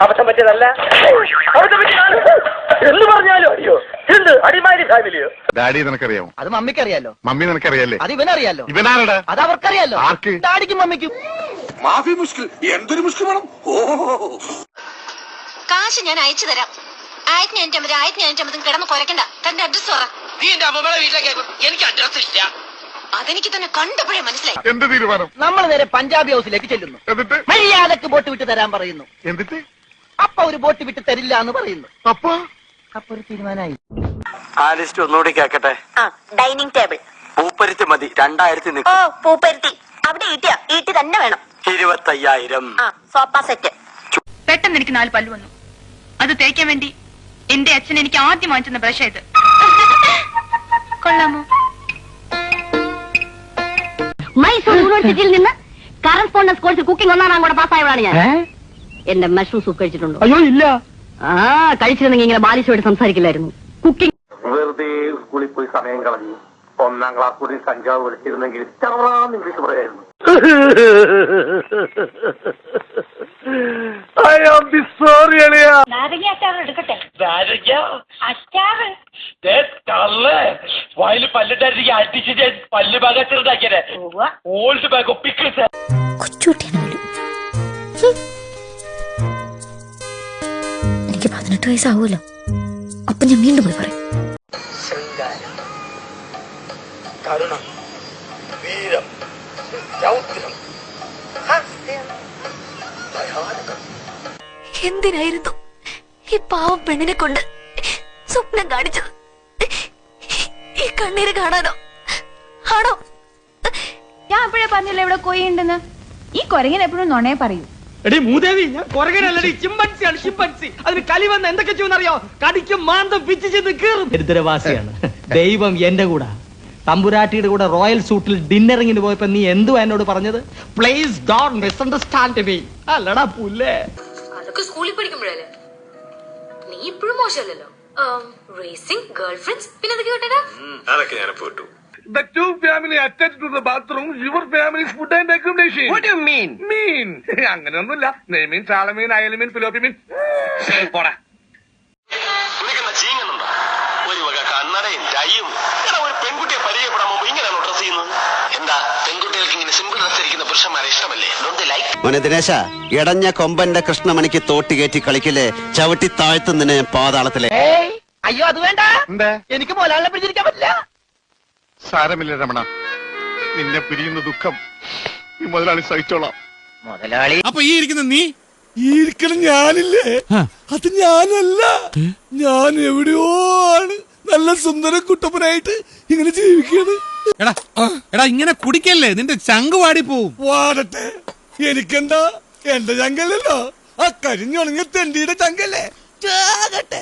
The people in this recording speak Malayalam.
അബദ്ധം പറ്റിയതല്ല, അബദ്ധം പറ്റിയതാണ് എന്ന് പറഞ്ഞാലോ? അയ്യോ, എന്ത് അടിമാലി ഫാമിലിയോ? ഡാഡി നിനക്കറിയാമോ? അത് മമ്മിക്കറിയാലോ. മമ്മി നിനക്കറിയാലേ? അത് ഇവനറിയാലോ. ഇവനാരടാ? അത് അവർക്കറിയാലോ. ആർക്ക്? ഡാഡിക്കും മമ്മിക്കും. മാഫി മുഷ്കിൽ, എന്തൊരു മുഷ്കിൽ വേണം. ഓ, കാശ് ഞാൻ അയച്ചു തരാം. 1550 കിടന്ന് കുറയ്ക്കണ്ട. തന്റെ അഡ്രസ് പറ. നീ എന്റെ അമ്മയുടെ വീട്ടിലേക്ക് എനിക്ക് അഡ്രസ് ഇല്ല. അതെനിക്ക് തന്നെ കണ്ടപ്പോഴേ മനസ്സിലായി. എന്ത് തീരുമാനം? നമ്മൾ നേരെ പഞ്ചാബി ഹൗസിലേക്ക് ചെല്ലുന്നു. എന്നിട്ട് മര്യാദക്ക് ബോട്ട് വിട്ട് തരാൻ പറയുന്നു. എന്നിട്ട് അപ്പൊ ഒരു ബോട്ട് വിട്ട് തരില്ല എന്ന് പറയുന്നു. അപ്പൊ ഒരു തീരുമാനമായി. ആ ലിസ്റ്റ് ഒന്നുകൂടി കേക്കട്ടെ. ഡൈനിങ് ടേബിൾ പൂപ്പരുത്തി മതി. 2000 ഓ പൂപ്പരുത്തി അവിടെ ഈട്ടി തന്നെ വേണം. 25,000. Sofa set. പെട്ടെന്ന് എനിക്ക് 4 പല്ല് വന്നു. അത് തേക്കാൻ വേണ്ടി എന്റെ അച്ഛൻ എനിക്ക് ആദ്യം വാങ്ങിച്ചെന്ന ബ്രഷ് ഇത്. കൊള്ളാമോ? മൈസൂർ യൂണിവേഴ്സിറ്റിയിൽ നിന്ന് കറസ്പോണ്ടൻസ് കോഴ്സിൽ കുക്കിംഗ് 1ാം റാങ്കോടെ പാസ്സായവളാണ് ഞാൻ. എന്റെ മഷ്റൂം സൂപ്പ് കഴിച്ചിട്ടുണ്ടോ? അയ്യോ ഇല്ല. കഴിച്ചിരുന്നെങ്കിൽ ഇങ്ങനെ ബാലിശോട് സംസാരിക്കില്ലായിരുന്നു. കുക്കിംഗ് വെറുതെ സ്കൂളിൽ പോയി സമയം കളഞ്ഞു. 1ാം ക്ലാസ് കൂടി കഞ്ചാവ് വിളിച്ചിരുന്നെങ്കിൽ ഇംഗ്ലീഷ് പറയായിരുന്നു. നാരങ്ങ അച്ചാർ എടുക്കട്ടെ? വായില് പല്ലിട്ടായിരിക്കും അടിച്ചിട്ട് പല്ല് ഭാഗത്തിണ്ടാക്കിയേ. Old bag pickles. എനിക്ക് 18 വയസ്സാവുമല്ലോ. അപ്പൊ ഞാൻ വീണ്ടും പോയി പറയും. ശൃംഗാരം, കരുണം, വീരം, രൗദ്രം, ഹാസ്യം, ഭയാനകം. എന്തിനായിരുന്നു ഈ പാവം പെണ്ണിനെ കൊണ്ട് സ്വപ്നം കാണിച്ചത്? ഈ കണ്ണീര് കാണാനോ? ആണോ? ഞാൻ അപ്പോഴേ പറഞ്ഞില്ല ഇവിടെ കോഴിയുണ്ടെന്ന്. ഈ കൊരങ്ങൻ എപ്പോഴും നുണയെ പറയൂ. എടി മൂദേവി, ഞാൻ കൊരകനല്ലടി, ചിമ്പൻസിയാണ്. ചിമ്പൻസി. അതിന് കലി വന്ന് എന്തൊക്കെ ചെയ്യുന്നറിയോ? കടിക്കും മാന്തം പിച്ച് ചെയ്ത് കീറും. ദരിദ്രവാസിയാണ്. ദൈവം എന്റെ കൂടെ. തമ്പുരാട്ടിയുടെ കൂടെ റോയൽ സൂട്ടിൽ ഡിന്നറിങ്ങിന് പോയപ്പോ നീ എന്തുവാ എന്നോട് പറഞ്ഞത്? Please don't misunderstand me. അല്ലടാ പുല്ലേ. അതൊക്കെ സ്കൂളിൽ പഠിക്കുമ്പോഴല്ലേ. നീ ഇപ്പോഴും മോശമല്ലല്ലോ. റേസിംഗ്, ഗേൾ ഫ്രണ്ട്സ്, പിന്നെ എന്തൊക്കെ കേട്ടടാ? അതൊക്കെ ഞാൻ പോട്ടു. The two family attached to the bathroom. Your family's food and accommodation. What do you mean? Mean. അങ്ങനെയൊന്നുമില്ല. നെയ്മീൻ, ചാളമീൻ, അയലമീൻ, ഫിലോപ്പിമീൻ. പോടാ. ഒരു വക കണ്ണടയും ടൈയും. ഒരു പെൺകുട്ടിയെ പരിചയപ്പെടാൻ മുമ്പ് ഇങ്ങനെയാണോ ഡ്രസ് ചെയ്യുന്നത്? എന്താ പെൺകുട്ടികൾക്ക് ഇങ്ങനെ സിമ്പിൾ ഡ്രസ് ധരിക്കുന്ന പുരുഷന്മാരെ ഇഷ്ടമല്ലേ? Don't they like? മോനെ ദിനേശ, ഇടഞ്ഞ കൊമ്പന്റെ കൃഷ്ണമണിക്ക് തോട്ടി കയറ്റി കളിക്കില്ലേ? ചവിട്ടി താഴ്ത്തുന്നതിന് പാതാളത്തിലെ. അയ്യോ അത് വേണ്ട. എനിക്ക് മോലാളിനെ പിടിച്ചിരിക്കാൻ പറ്റില്ല. സാരമില്ല രമണ, നിന്നെ പിരിയുന്ന ദുഃഖം ഈ മുതലാളി സഹിച്ചോളാം. മുതലാളി. അപ്പൊ ഈ ഇരിക്കുന്ന നീ? ഈ ഇരിക്കണം ഞാനില്ലേ? അത് ഞാനല്ല. ഞാൻ എവിടെയോ ആണ് നല്ല സുന്ദര കുട്ടപ്പനായിട്ട് ഇങ്ങനെ ജീവിക്കാണ്. എടാ ഇങ്ങനെ കുടിക്കല്ലേ, നിന്റെ ചങ്ക് വാടിപ്പോവും. വാടട്ടെ, എനിക്കെന്താ? എന്റെ ചങ്കല്ലല്ലോ, ആ കരിഞ്ഞുണങ്ങിയ തെണ്ടിയുടെ ചങ്കല്ലേ.